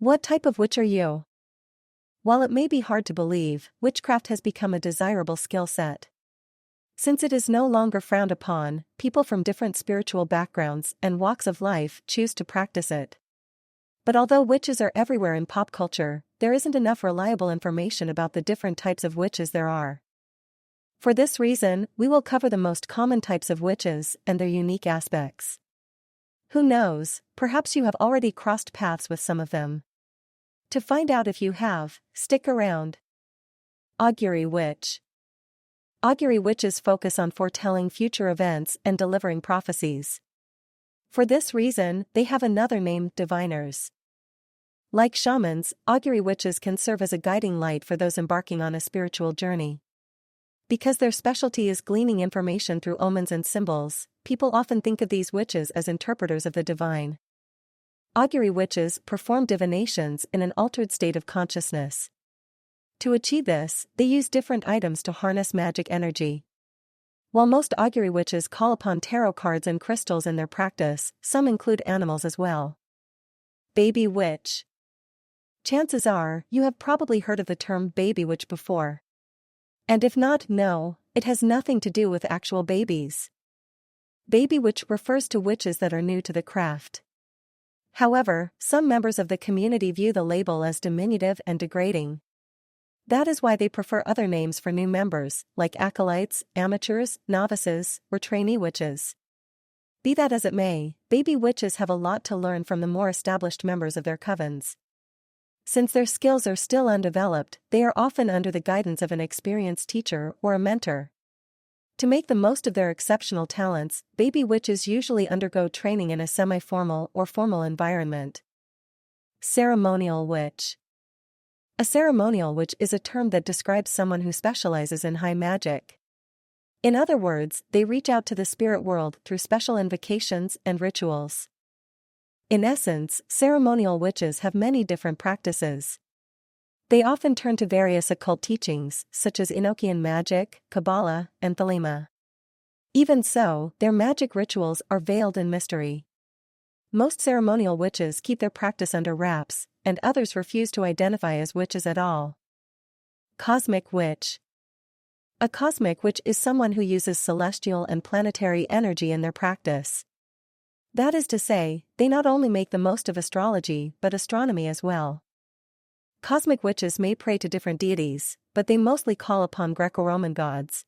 What type of witch are you? While it may be hard to believe, witchcraft has become a desirable skill set. Since it is no longer frowned upon, people from different spiritual backgrounds and walks of life choose to practice it. But although witches are everywhere in pop culture, there isn't enough reliable information about the different types of witches there are. For this reason, we will cover the most common types of witches and their unique aspects. Who knows, perhaps you have already crossed paths with some of them. To find out if you have, stick around. Augury Witch. Augury witches focus on foretelling future events and delivering prophecies. For this reason, they have another name, diviners. Like shamans, augury witches can serve as a guiding light for those embarking on a spiritual journey. Because their specialty is gleaning information through omens and symbols, people often think of these witches as interpreters of the divine. Augury witches perform divinations in an altered state of consciousness. To achieve this, they use different items to harness magic energy. While most augury witches call upon tarot cards and crystals in their practice, some include animals as well. Baby witch. Chances are, you have probably heard of the term baby witch before. And if not, no, it has nothing to do with actual babies. Baby witch refers to witches that are new to the craft. However, some members of the community view the label as diminutive and degrading. That is why they prefer other names for new members, like acolytes, amateurs, novices, or trainee witches. Be that as it may, baby witches have a lot to learn from the more established members of their covens. Since their skills are still undeveloped, they are often under the guidance of an experienced teacher or a mentor. To make the most of their exceptional talents, baby witches usually undergo training in a semi-formal or formal environment. Ceremonial Witch. A ceremonial witch is a term that describes someone who specializes in high magic. In other words, they reach out to the spirit world through special invocations and rituals. In essence, ceremonial witches have many different practices. They often turn to various occult teachings, such as Enochian magic, Kabbalah, and Thelema. Even so, their magic rituals are veiled in mystery. Most ceremonial witches keep their practice under wraps, and others refuse to identify as witches at all. Cosmic Witch. A cosmic witch is someone who uses celestial and planetary energy in their practice. That is to say, they not only make the most of astrology but astronomy as well. Cosmic witches may pray to different deities, but they mostly call upon Greco-Roman gods.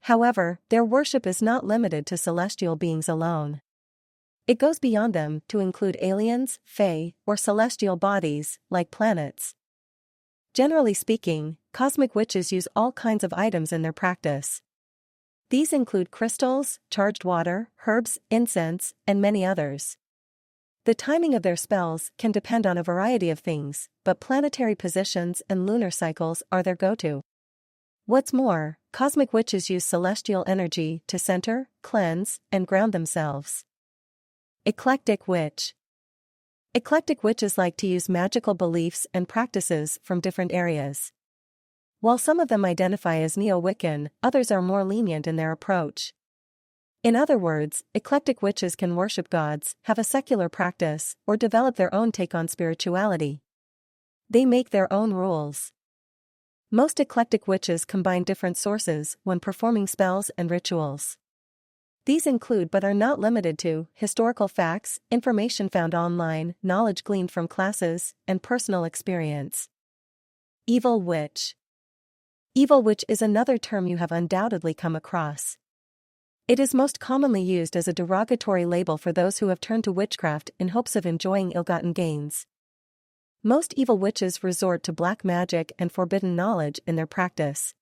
However, their worship is not limited to celestial beings alone. It goes beyond them to include aliens, fae, or celestial bodies, like planets. Generally speaking, cosmic witches use all kinds of items in their practice. These include crystals, charged water, herbs, incense, and many others. The timing of their spells can depend on a variety of things, but planetary positions and lunar cycles are their go-to. What's more, cosmic witches use celestial energy to center, cleanse, and ground themselves. Eclectic Witch. Eclectic witches like to use magical beliefs and practices from different areas. While some of them identify as neo-Wiccan, others are more lenient in their approach. In other words, eclectic witches can worship gods, have a secular practice, or develop their own take on spirituality. They make their own rules. Most eclectic witches combine different sources when performing spells and rituals. These include but are not limited to historical facts, information found online, knowledge gleaned from classes, and personal experience. Evil Witch. Evil witch is another term you have undoubtedly come across. It is most commonly used as a derogatory label for those who have turned to witchcraft in hopes of enjoying ill-gotten gains. Most evil witches resort to black magic and forbidden knowledge in their practice.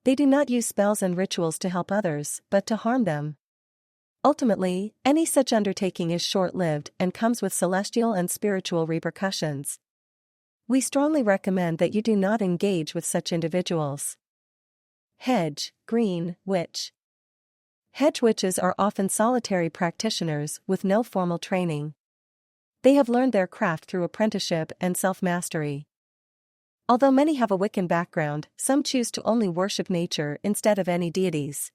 They do not use spells and rituals to help others, but to harm them. Ultimately, any such undertaking is short-lived and comes with celestial and spiritual repercussions. We strongly recommend that you do not engage with such individuals. Hedge, Green Witch. Hedge witches are often solitary practitioners with no formal training. They have learned their craft through apprenticeship and self-mastery. Although many have a Wiccan background, some choose to only worship nature instead of any deities.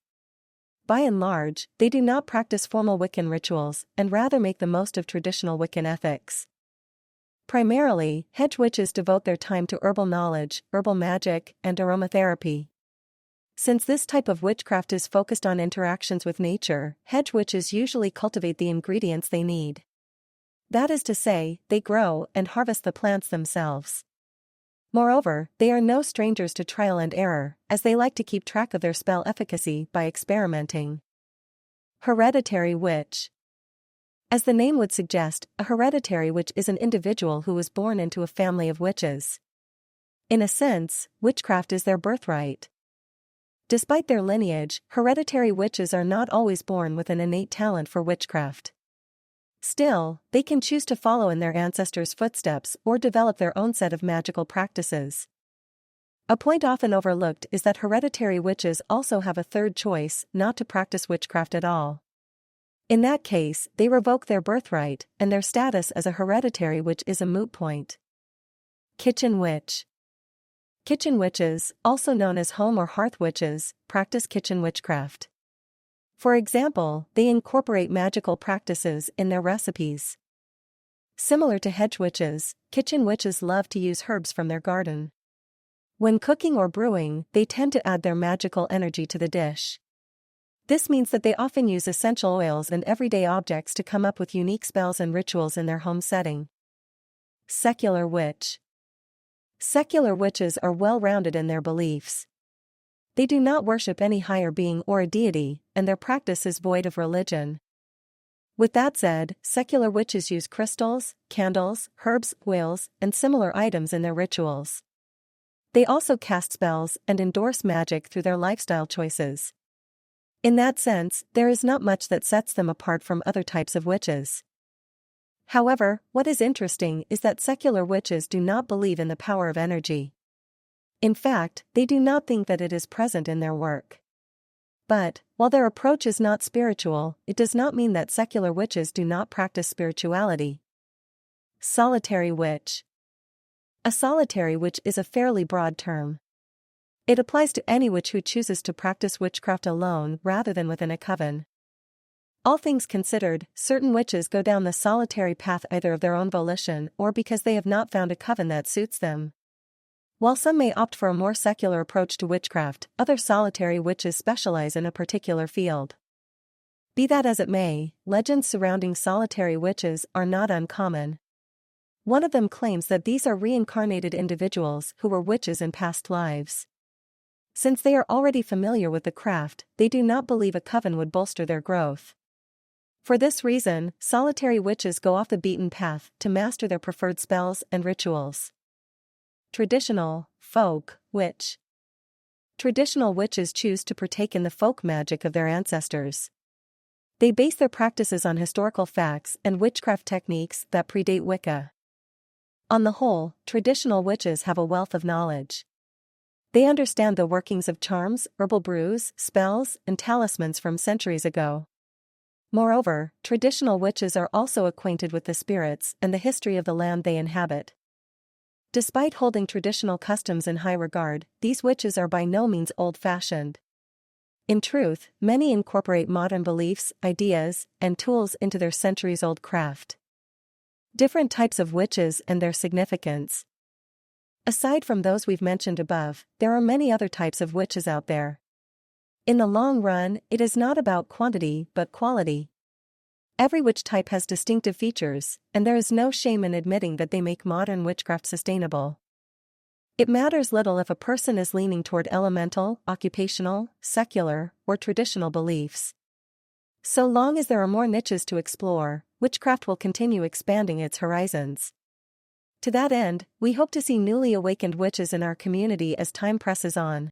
By and large, they do not practice formal Wiccan rituals and rather make the most of traditional Wiccan ethics. Primarily, hedge witches devote their time to herbal knowledge, herbal magic, and aromatherapy. Since this type of witchcraft is focused on interactions with nature, hedge witches usually cultivate the ingredients they need. That is to say, they grow and harvest the plants themselves. Moreover, they are no strangers to trial and error, as they like to keep track of their spell efficacy by experimenting. Hereditary witch. As the name would suggest, a hereditary witch is an individual who was born into a family of witches. In a sense, witchcraft is their birthright. Despite their lineage, hereditary witches are not always born with an innate talent for witchcraft. Still, they can choose to follow in their ancestors' footsteps or develop their own set of magical practices. A point often overlooked is that hereditary witches also have a third choice: not to practice witchcraft at all. In that case, they revoke their birthright, and their status as a hereditary witch is a moot point. Kitchen witch. Kitchen witches, also known as home or hearth witches, practice kitchen witchcraft. For example, they incorporate magical practices in their recipes. Similar to hedge witches, kitchen witches love to use herbs from their garden. When cooking or brewing, they tend to add their magical energy to the dish. This means that they often use essential oils and everyday objects to come up with unique spells and rituals in their home setting. Secular witch. Secular witches are well-rounded in their beliefs. They do not worship any higher being or a deity, and their practice is void of religion. With that said, secular witches use crystals, candles, herbs, oils, and similar items in their rituals. They also cast spells and endorse magic through their lifestyle choices. In that sense, there is not much that sets them apart from other types of witches. However, what is interesting is that secular witches do not believe in the power of energy. In fact, they do not think that it is present in their work. But, while their approach is not spiritual, it does not mean that secular witches do not practice spirituality. Solitary witch. A solitary witch is a fairly broad term. It applies to any witch who chooses to practice witchcraft alone rather than within a coven. All things considered, certain witches go down the solitary path either of their own volition or because they have not found a coven that suits them. While some may opt for a more secular approach to witchcraft, other solitary witches specialize in a particular field. Be that as it may, legends surrounding solitary witches are not uncommon. One of them claims that these are reincarnated individuals who were witches in past lives. Since they are already familiar with the craft, they do not believe a coven would bolster their growth. For this reason, solitary witches go off the beaten path to master their preferred spells and rituals. Traditional, folk, witch. Traditional witches choose to partake in the folk magic of their ancestors. They base their practices on historical facts and witchcraft techniques that predate Wicca. On the whole, traditional witches have a wealth of knowledge. They understand the workings of charms, herbal brews, spells, and talismans from centuries ago. Moreover, traditional witches are also acquainted with the spirits and the history of the land they inhabit. Despite holding traditional customs in high regard, these witches are by no means old-fashioned. In truth, many incorporate modern beliefs, ideas, and tools into their centuries-old craft. Different types of witches and their significance. Aside from those we've mentioned above, there are many other types of witches out there. In the long run, it is not about quantity but quality. Every witch type has distinctive features, and there is no shame in admitting that they make modern witchcraft sustainable. It matters little if a person is leaning toward elemental, occupational, secular, or traditional beliefs. So long as there are more niches to explore, witchcraft will continue expanding its horizons. To that end, we hope to see newly awakened witches in our community as time presses on.